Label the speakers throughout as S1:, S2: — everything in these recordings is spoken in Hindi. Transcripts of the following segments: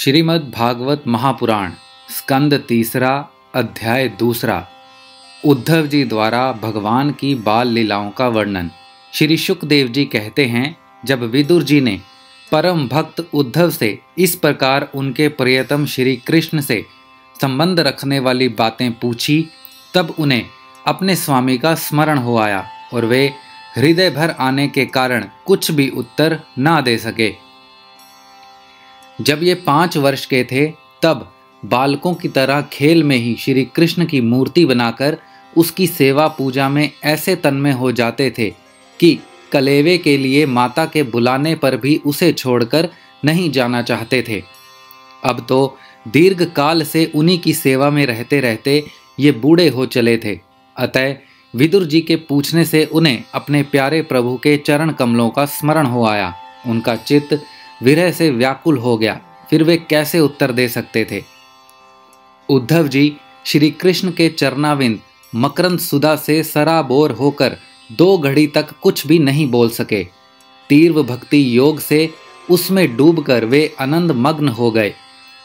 S1: श्रीमद् भागवत महापुराण स्कंद तीसरा अध्याय दूसरा। उद्धव जी द्वारा भगवान की बाल लीलाओं का वर्णन। श्री शुकदेव जी कहते हैं, जब विदुर जी ने परम भक्त उद्धव से इस प्रकार उनके प्रियतम श्री कृष्ण से संबंध रखने वाली बातें पूछी, तब उन्हें अपने स्वामी का स्मरण हो आया और वे हृदय भर आने के कारण कुछ भी उत्तर ना दे सके। जब ये 5 वर्ष के थे, तब बालकों की तरह खेल में ही श्री कृष्ण की मूर्ति बनाकर उसकी सेवा पूजा में ऐसे तन्मय हो जाते थे कि कलेवे के लिए माता के बुलाने पर भी उसे छोड़कर नहीं जाना चाहते थे। अब तो दीर्घ काल से उन्हीं की सेवा में रहते रहते ये बूढ़े हो चले थे। अतः विदुर जी के पूछने से उन्हें अपने प्यारे प्रभु के चरण कमलों का स्मरण हो आया। उनका चित्त विरह से व्याकुल हो गया, फिर वे कैसे उत्तर दे सकते थे। उद्धव जी श्री कृष्ण के चरणाविंद मकरंद सुधा से सराबोर होकर 2 घड़ी तक कुछ भी नहीं बोल सके। तीव्र भक्ति योग से उसमें डूबकर वे आनंद मग्न हो गए।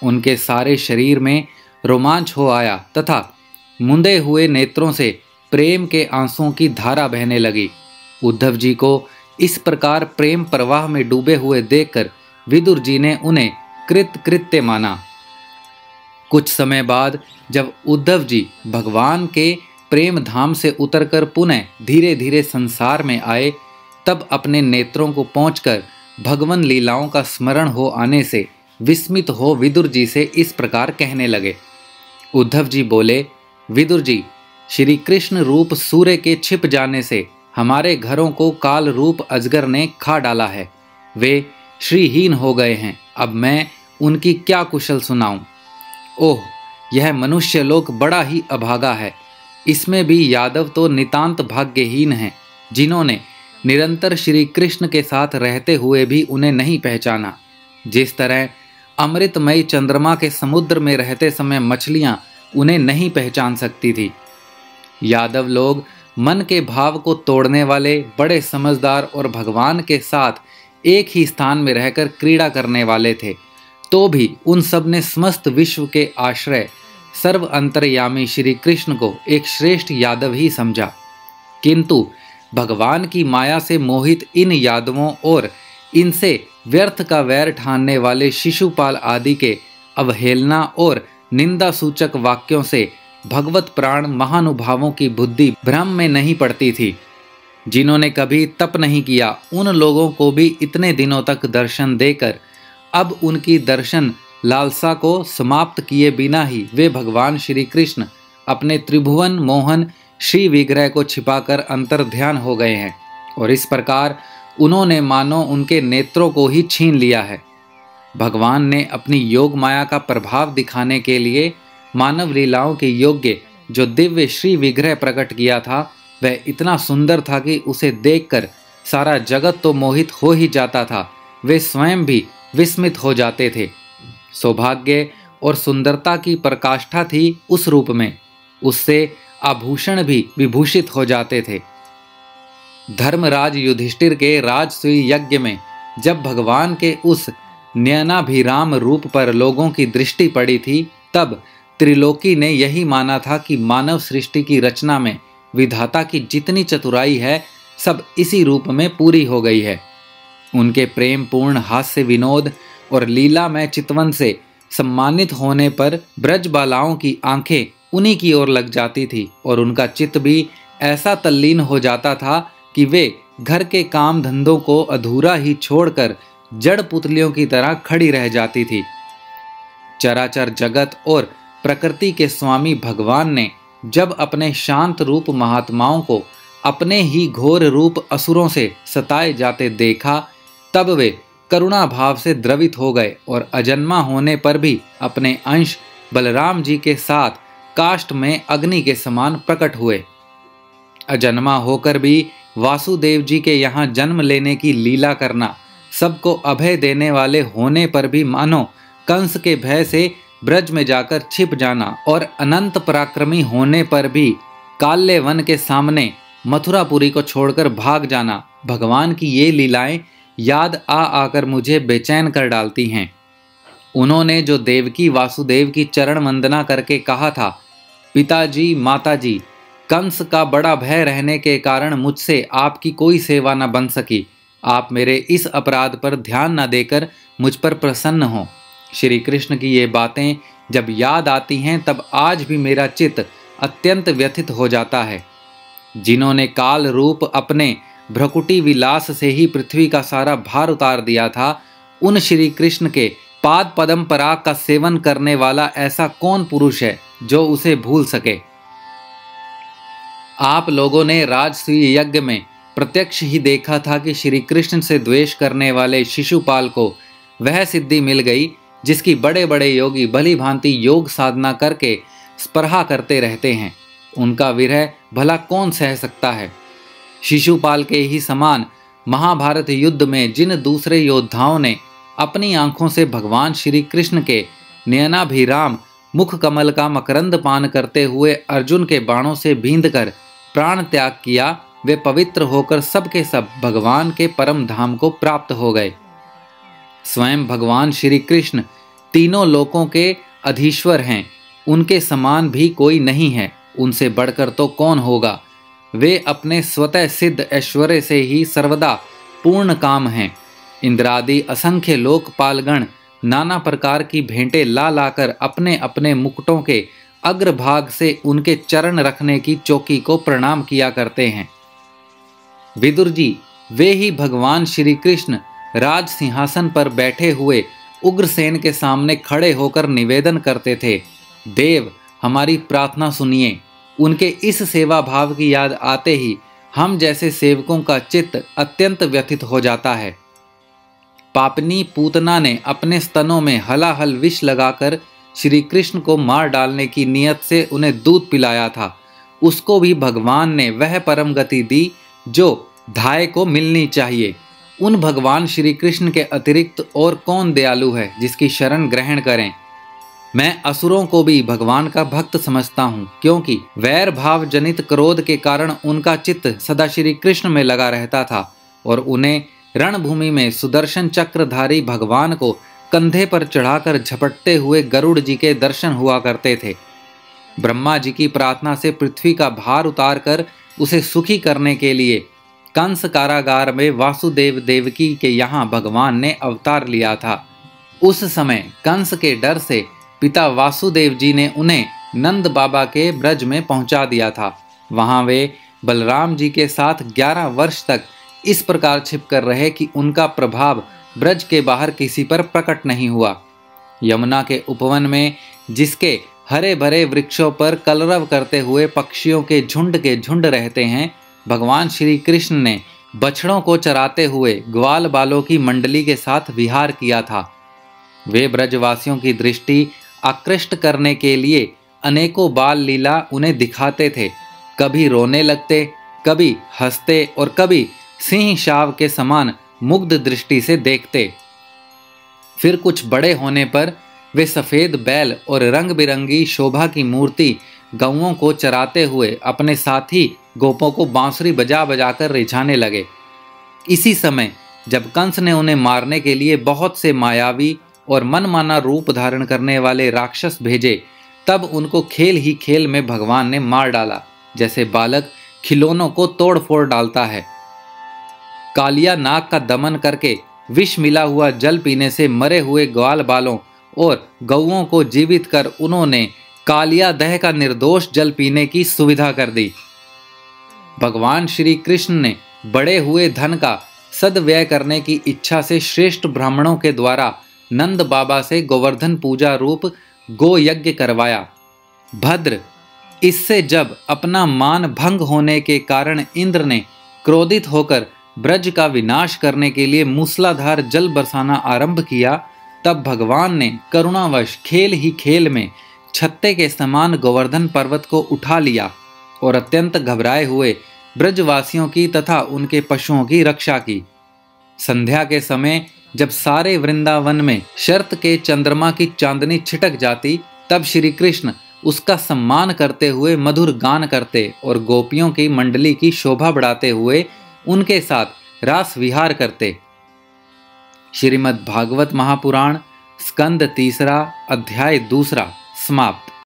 S1: उनके सारे शरीर में रोमांच हो आया तथा मुंदे हुए नेत्रों से प्रेम के आंसुओं की धारा बहने लगी। उद्धव जी को इस प्रकार प्रेम प्रवाह में डूबे हुए देखकर विदुर जी ने उन्हें कृत्य माना। कुछ समय बाद जब उद्धव जी भगवान के प्रेम धाम से उतरकर पुनः धीरे धीरे संसार में आए, तब अपने नेत्रों को पोंछकर भगवन लीलाओं का स्मरण हो आने से विस्मित हो विदुर जी से इस प्रकार कहने लगे। उद्धव जी बोले, विदुर जी, श्री कृष्ण रूप सूर्य के छिप जाने से हमारे घरों को काल रूप अजगर ने खा डाला है। वे श्रीहीन हो गए हैं। अब मैं उनकी क्या कुशल सुनाऊं। ओह, यह मनुष्य लोक बड़ा ही अभागा है। इसमें भी यादव तो नितांत भाग्यहीन हैं, जिन्होंने निरंतर श्री कृष्ण के साथ रहते हुए भी उन्हें नहीं पहचाना। जिस तरह अमृतमयी चंद्रमा के समुद्र में रहते समय मछलियां उन्हें नहीं पहचान सकती थी। यादव लोग मन के भाव को तोड़ने वाले, बड़े समझदार और भगवान के साथ एक ही स्थान में रहकर क्रीड़ा करने वाले थे, तो भी उन सब ने समस्त विश्व के आश्रय सर्व अंतर्यामी श्री कृष्ण को एक श्रेष्ठ यादव ही समझा। किंतु भगवान की माया से मोहित इन यादवों और इनसे व्यर्थ का वैर ठानने वाले शिशुपाल आदि के अवहेलना और निंदा सूचक वाक्यों से भगवत प्राण महानुभावों की बुद्धि भ्रम में नहीं पड़ती थी। जिन्होंने कभी तप नहीं किया, उन लोगों को भी इतने दिनों तक दर्शन देकर अब उनकी दर्शन लालसा को समाप्त किए बिना ही वे भगवान श्री कृष्ण अपने त्रिभुवन मोहन श्री विग्रह को छिपाकर अंतर्ध्यान हो गए हैं और इस प्रकार उन्होंने मानो उनके नेत्रों को ही छीन लिया है। भगवान ने अपनी योग माया का प्रभाव दिखाने के लिए मानव लीलाओं के योग्य जो दिव्य श्री विग्रह प्रकट किया था, वह इतना सुंदर था कि उसे देखकर सारा जगत तो मोहित हो ही जाता था, वे स्वयं भी विस्मित हो जाते थे। सौभाग्य और सुंदरता की प्रकाष्ठा थी उस रूप में, उससे आभूषण भी विभूषित हो जाते थे। धर्मराज युधिष्ठिर के राजसूय यज्ञ में जब भगवान के उस नयनाभिराम रूप पर लोगों की दृष्टि पड़ी थी, तब त्रिलोकी ने यही माना था कि मानव सृष्टि की रचना में विधाता की जितनी चतुराई है, सब इसी रूप में पूरी हो गई है। उनके प्रेम पूर्ण हास्य विनोद और लीला में चितवन से सम्मानित होने पर ब्रज बालाओं की आंखें उन्हीं की ओर लग जाती थी और उनका चित्त भी ऐसा तल्लीन हो जाता था कि वे घर के काम धंधों को अधूरा ही छोड़कर जड़ पुतलियों की तरह खड़ी रह जाती थी। चराचर जगत और प्रकृति के स्वामी भगवान ने जब अपने शांत रूप महात्माओं को अपने ही घोर रूप असुरों से सताए जाते देखा, तब वे करुणा भाव से द्रवित हो गए और अजन्मा होने पर भी अपने अंश बलराम जी के साथ काष्ठ में अग्नि के समान प्रकट हुए। अजन्मा होकर भी वासुदेव जी के यहाँ जन्म लेने की लीला करना, सबको अभय देने वाले होने पर भी मानो कंस के भय से ब्रज में जाकर छिप जाना और अनंत पराक्रमी होने पर भी काल्य वन के सामने मथुरापुरी को छोड़कर भाग जाना, भगवान की ये लीलाएं याद आकर मुझे बेचैन कर डालती हैं। उन्होंने जो देवकी वासुदेव की चरण वंदना करके कहा था, पिताजी माताजी, कंस का बड़ा भय रहने के कारण मुझसे आपकी कोई सेवा न बन सकी। आप मेरे इस अपराध पर ध्यान न देकर मुझ पर प्रसन्न हो। श्री कृष्ण की ये बातें जब याद आती हैं तब आज भी मेरा चित्त अत्यंत व्यथित हो जाता है। जिन्होंने काल रूप अपने भ्रकुटी विलास से ही पृथ्वी का सारा भार उतार दिया था, उन श्री कृष्ण के पाद पदम पराग का सेवन करने वाला ऐसा कौन पुरुष है जो उसे भूल सके। आप लोगों ने राजसूय यज्ञ में प्रत्यक्ष ही देखा था कि श्री कृष्ण से द्वेष करने वाले शिशुपाल को वह सिद्धि मिल गई जिसकी बड़े बड़े योगी भली भांति योग साधना करके स्पर्हा करते रहते हैं। उनका विरह भला कौन सह सकता है। शिशुपाल के ही समान महाभारत युद्ध में जिन दूसरे योद्धाओं ने अपनी आंखों से भगवान श्री कृष्ण के नयनाभिराम मुख कमल का मकरंद पान करते हुए अर्जुन के बाणों से बींधकर प्राण त्याग किया, वे पवित्र होकर सबके सब भगवान के परम धाम को प्राप्त हो गए। स्वयं भगवान श्री कृष्ण तीनों लोकों के अधीश्वर हैं। उनके समान भी कोई नहीं है, उनसे बढ़कर तो कौन होगा। वे अपने स्वतः सिद्ध ऐश्वर्य से ही सर्वदा पूर्ण काम हैं। इंद्रादि असंख्य लोकपालगण नाना प्रकार की भेंटें ला लाकर अपने अपने मुकुटों के अग्रभाग से उनके चरण रखने की चौकी को प्रणाम किया करते हैं। विदुर जी, वे ही भगवान श्री कृष्ण राज सिंहासन पर बैठे हुए उग्रसेन के सामने खड़े होकर निवेदन करते थे, देव हमारी प्रार्थना सुनिए। उनके इस सेवा भाव की याद आते ही हम जैसे सेवकों का चित्त अत्यंत व्यथित हो जाता है। पापनी पूतना ने अपने स्तनों में हलाहल विष लगाकर श्री कृष्ण को मार डालने की नियत से उन्हें दूध पिलाया था। उसको भी भगवान ने वह परम गति दी जो धाय को मिलनी चाहिए। उन भगवान श्री कृष्ण के अतिरिक्त और कौन दयालु है जिसकी शरण ग्रहण करें। मैं असुरों को भी भगवान का भक्त समझता हूँ, क्योंकि वैर भाव जनित क्रोध के कारण उनका चित्त सदा श्री कृष्ण में लगा रहता था और उन्हें रणभूमि में सुदर्शन चक्रधारी भगवान को कंधे पर चढ़ाकर झपटते हुए गरुड़ जी के दर्शन हुआ करते थे। ब्रह्मा जी की प्रार्थना से पृथ्वी का भार उतारकर उसे सुखी करने के लिए कंस कारागार में वासुदेव देवकी के यहाँ भगवान ने अवतार लिया था। उस समय कंस के डर से पिता वासुदेव जी ने उन्हें नंद बाबा के ब्रज में पहुंचा दिया था। वहां वे बलराम जी के साथ 11 वर्ष तक इस प्रकार छिपकर रहे कि उनका प्रभाव ब्रज के बाहर किसी पर प्रकट नहीं हुआ। यमुना के उपवन में जिसके हरे भरे वृक्षों पर कलरव करते हुए पक्षियों के झुंड रहते हैं, भगवान श्री कृष्ण ने बछड़ों को चराते हुए ग्वाल बालों की मंडली के साथ विहार किया था। वे ब्रजवासियों की दृष्टि आकृष्ट करने के लिए अनेकों बाल लीला उन्हें दिखाते थे। कभी रोने लगते, कभी हंसते और कभी सिंह शाव के समान मुग्ध दृष्टि से देखते। फिर कुछ बड़े होने पर वे सफ़ेद बैल और रंग बिरंगी शोभा की मूर्ति गौओं को चराते हुए अपने साथी गोपों को बांसुरी बजा बजाकर रिझाने लगे। इसी समय जब कंस ने उन्हें मारने के लिए बहुत से मायावी और मनमाना रूप धारण करने वाले राक्षस भेजे, तब उनको खेल ही खेल में भगवान ने मार डाला, जैसे बालक खिलौनों को तोड़ फोड़ डालता है। कालिया नाग का दमन करके विष मिला हुआ जल पीने से मरे हुए ग्वाल बालों और गौओं को जीवित कर उन्होंने कालिया दह का निर्दोष जल पीने की सुविधा कर दी। भगवान श्री कृष्ण ने बड़े हुए धन का सदव्यय करने की इच्छा से श्रेष्ठ ब्राह्मणों के द्वारा नंद बाबा से गोवर्धन पूजा रूप गो यज्ञ करवाया। भद्र, इससे जब अपना मान भंग होने के कारण इंद्र ने क्रोधित होकर ब्रज का विनाश करने के लिए मूसलाधार जल बरसाना आरंभ किया, तब भगवान ने करुणावश खेल ही खेल में छत्ते के समान गोवर्धन पर्वत को उठा लिया और अत्यंत घबराए हुए ब्रजवासियों की तथा उनके पशुओं की रक्षा की। संध्या के समय जब सारे वृंदावन में शरत के चंद्रमा की चांदनी छिटक जाती, तब श्री कृष्ण उसका सम्मान करते हुए मधुर गान करते और गोपियों की मंडली की शोभा बढ़ाते हुए उनके साथ रास विहार करते। श्रीमद् भागवत महापुराण स्कंद तीसरा, अध्याय दूसरा समाप्त।